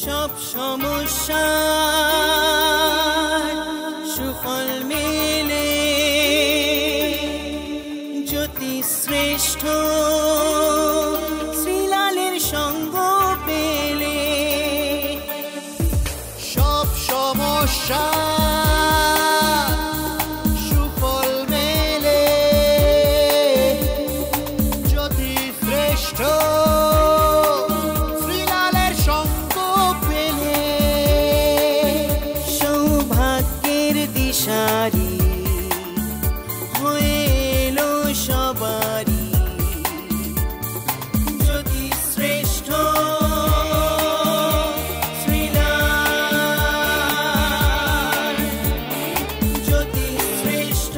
সব সমস্যা সুফল মেলে জ্যোতি শ্রেষ্ঠ শ্রীলালের সঙ্গ পেলে সব সমস্যা সুফল মেলে জ্যোতি শ্রেষ্ঠ শ্রীলালের সঙ্গ পেলে সৌভাগ্যের দিশারি হয়ে এলো সবারই জ্যোতি শ্রেষ্ঠ শ্রীলাল জ্যোতি শ্রেষ্ঠ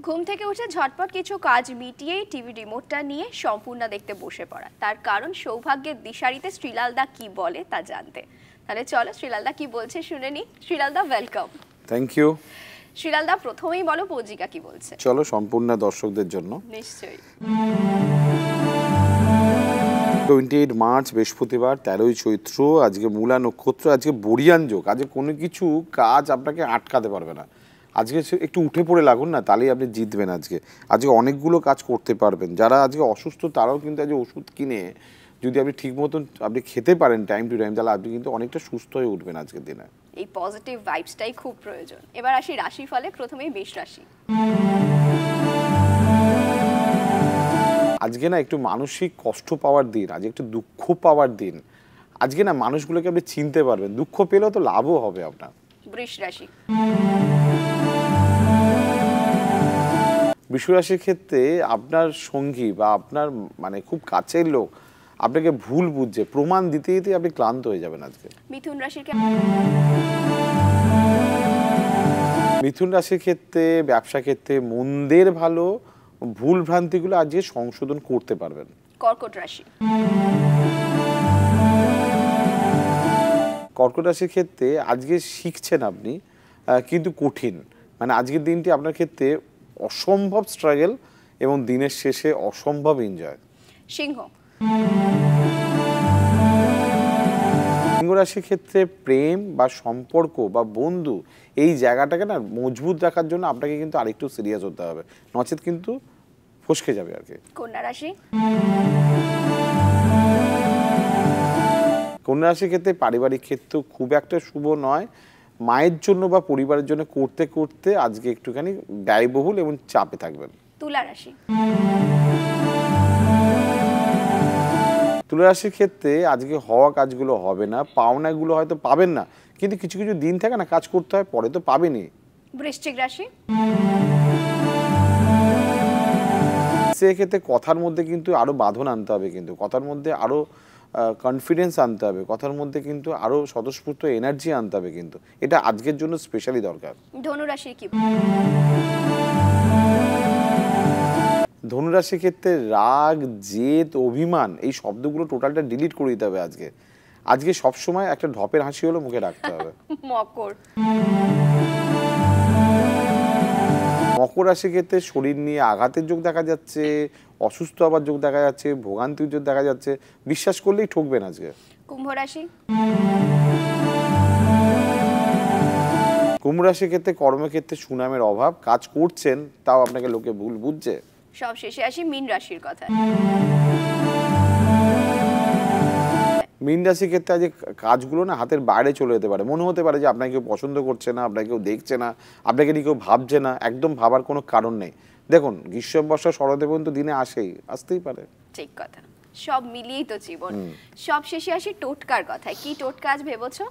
ঘুম থেকে উঠে ঝটপট কিছু কাজ মিটিয়েই টিভি রিমোটটা নিয়ে সম্পূর্ণ দেখতে বসে পড়া, তার কারণ সৌভাগ্যের দিশারিতে শ্রীলালদা কি বলে তা জানতে। তাহলে চলো শ্রীলালদা কি বলছে শুনে নি। শ্রীলালদা ওয়েলকাম। Thank you. শ্রীলালদা প্রথমেই বলো পঞ্জিকা কি বলছে। চলো সম্পূর্ণ দর্শকদের জন্য। নিশ্চয়ই। 28 মার্চ বৃহস্পতিবার, 13ই চৈত্র, আজকে মূলা নক্ষত্র, আজকে বরিয়ান যোগ। আজকে কোনো কিছু কাজ আপনাকে আটকাতে পারবে না। আজকে একটু উঠে পড়ে লাগুন না, তাহলেই আপনি জিতবেন। আজকে অনেকগুলো কাজ করতে পারবেন। যারা আজকে অসুস্থ তারাও কিন্তু আজকে ওষুধ কিনে যদি আপনি ঠিক মতন আপনি খেতে পারেন টাইম টু টাইম, তাহলে আপনি কিন্তু অনেকটা সুস্থ হয়ে উঠবেন আজকের দিনে। এই পজিটিভ ভাইবসটাই খুব প্রয়োজন। এবার আসি রাশিফলে, প্রথমেই মেষ রাশি। আজকে না একটু মানসিক কষ্ট পাওয়ার দিন, আজকে একটু দুঃখ পাওয়ার দিন। আজকে না মানুষগুলোকে আপনি চিনতে পারবেন, দুঃখ পেলেও তো লাভও হবে আপনার। বৃষ রাশি। বৃষ রাশির ক্ষেত্রে আপনার সঙ্গী বা আপনার মানে খুব কাছের লোক আপনাকে ভুল বুঝছে, প্রমাণ দিতে দিতে আপনি ক্লান্ত হয়ে যাবেন আজকে। মিথুন রাশির মিথুন রাশির ক্ষেত্রে ব্যবসা ক্ষেত্রে মন্দের ভালো ভুল ভ্রান্তিগুলো আজকে সংশোধন করতে পারবেন। কর্কট রাশি। কর্কট রাশির ক্ষেত্রে আজকে শিখছেন আপনি, কিন্তু কঠিন, মানে আজকের দিনটি আপনার ক্ষেত্রে অসম্ভব স্ট্রাগল এবং দিনের শেষে অসম্ভব এনজয়। সিংহ। সিংহ রাশির ক্ষেত্রে প্রেম বা সম্পর্ক বা বন্ধু এই জায়গাটাকে না মজবুত রাখার জন্য আপনাকে কিন্তু আরেকটু সিরিয়াস হতে হবে, নচেত কিন্তু ফসকে যাবে আর কি। কন্যা রাশি। কন্যা রাশির ক্ষেত্রে পারিবারিক ক্ষেত্র খুব একটা শুভ নয়। মায়ের জন্য বা পরিবারের জন্য করতে করতে আজকে একটুখানি ব্যয়বহুল এবং চাপে থাকবেন। তুলা রাশি। তুলা রাশির ক্ষেত্রে আজকে হওয়া কাজগুলো হবে না, পাওনাগুলো হয়তো পাবেন না, কিন্তু কিছু কিছু দিন থাকে না কাজ করতে হয়, পরে তো পাবেনই। বৃশ্চিক রাশি। সেক্ষেত্রে কথার মধ্যে কিন্তু আরো বাঁধন আনতে হবে, কিন্তু কথার মধ্যে আরো কনফিডেন্স আনতে হবে, কথার মধ্যে কিন্তু আরো স্বতঃস্ফূর্ত এনার্জি আনতে হবে, কিন্তু এটা আজকের জন্য স্পেশালি দরকার। ধনু রাশির কি? ধনু রাশির ক্ষেত্রে রাগ, জেদ, অভিমান এই শব্দগুলো টোটালটা ডিলিট করে দিতে হবে আজকে। আজকে সবসময় একটা ঢপের হাসি হলো মুখে রাখতে হবে। মকর। মকর রাশির ক্ষেত্রে শরীর নিয়ে আঘাতের যোগ দেখা যাচ্ছে, অসুস্থ হবার যোগ দেখা যাচ্ছে, ভোগান্তির যোগ দেখা যাচ্ছে, বিশ্বাস করলেই ঠকবেন আজকে। কুম্ভ রাশি। কুম্ভ রাশির ক্ষেত্রে কর্মক্ষেত্রে সুনামের অভাব, কাজ করছেন তাও আপনাকে লোকে ভুল বুঝছে। সব শেষে আসি মীন রাশির কথা। মীন রাশির ক্ষেত্রে আজ কাজগুলো না হাতের বাইরে চলে যেতে পারে, মনে হতে পারে যে আপনাকে কেউ পছন্দ করছে না, আপনাকে কেউ দেখছে না, আপনাকে নিয়ে কেউ ভাবছে না। একদম ভাবার কোনো কারণ নেই। দেখুন গ্রীষ্ম বর্ষা শরৎ পর্যন্ত দিনে আসতেই পারে। ঠিক কথা, সব মিলিয়েই তো জীবন। সব শেষে আসি টোটকার কথায়। কি টোটকা আজ ভেবেছো?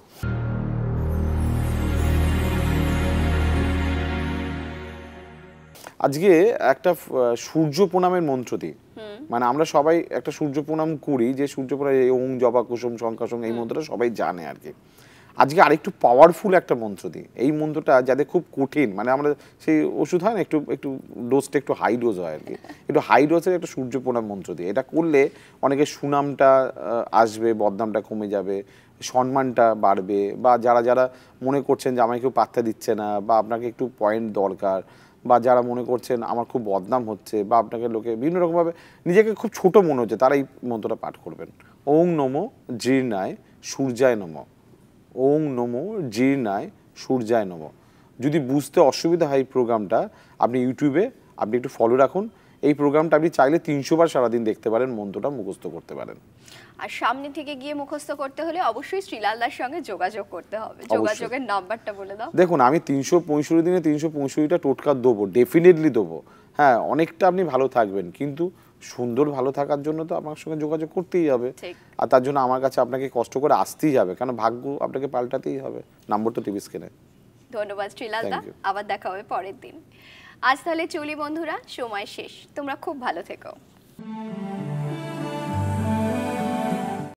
আজকে একটা সূর্য প্রণামের মন্ত্র দিই, মানে আমরা সবাই একটা সূর্য প্রণাম করি, যে সূর্য প্রণাম ওং জবা কুসুম শঙ্কাশং এই মন্ত্রটা সবাই জানে আর কি। আজকে আরেকটু পাওয়ারফুল একটা মন্ত্র দিই। এই মন্ত্রটা যাদের খুব কঠিন, মানে আমরা সেই ওষুধ হয় না একটু একটু ডোজটা একটু হাই ডোজ হয় আর কি, একটু হাই ডোজের একটা সূর্য প্রণাম মন্ত্র দিই। এটা করলে অনেকের সুনামটা আসবে, বদনামটা কমে যাবে, সম্মানটা বাড়বে, বা যারা যারা মনে করছেন যে আমাকে কেউ পাত্তা দিচ্ছে না, বা আপনাকে একটু পয়েন্ট দরকার, বা যারা মনে করছেন আমার খুব বদনাম হচ্ছে, বা আপনাকে লোকে বিভিন্ন রকমভাবে নিজেকে খুব ছোট মনে হচ্ছে, তারা এই মন্ত্রটা পাঠ করবেন। ওং নমো জীর্ণায় সূর্যায় নমঃ। ওং নমো জীর্ণায় সূর্যায় নমঃ। যদি বুঝতে অসুবিধা হয় এই প্রোগ্রামটা, আপনি ইউটিউবে আপনি একটু ফলো রাখুন। এই প্রোগ্রামটা আপনি চাইলে 300 বার সারাদিন দেখতে পারেন, মন্ত্রটা মুখস্থ করতে পারেন। আর সামনে থেকে গিয়ে মুখস্থ করতে হলে অবশ্যই শ্রীলালদার সঙ্গে যোগাযোগ করতে হবে। যোগাযোগের নাম্বারটা বলে দাও। দেখুন, আমি 365 দিনে 365টা টোটকা দেবো, ডেফিনেটলি দেবো। হ্যাঁ, অনেকটা আপনি ভালো থাকবেন, কিন্তু সুন্দর ভালো থাকার জন্য তো আমার সঙ্গে যোগাযোগ করতেই হবে। ঠিক। আর তার জন্য আমার কাছে আপনাকে কষ্ট করে আসতেই হবে, কারণ ভাগ্য আপনাকে পাল্টাতেই হবে। নাম্বার তো টিভি স্ক্রিনে। ধন্যবাদ শ্রীলালদা, Thank you. আবার দেখা হবে পরের দিন। আজ তাহলে চলি বন্ধুরা, সময় শেষ। তোমরা খুব ভালো থেকো।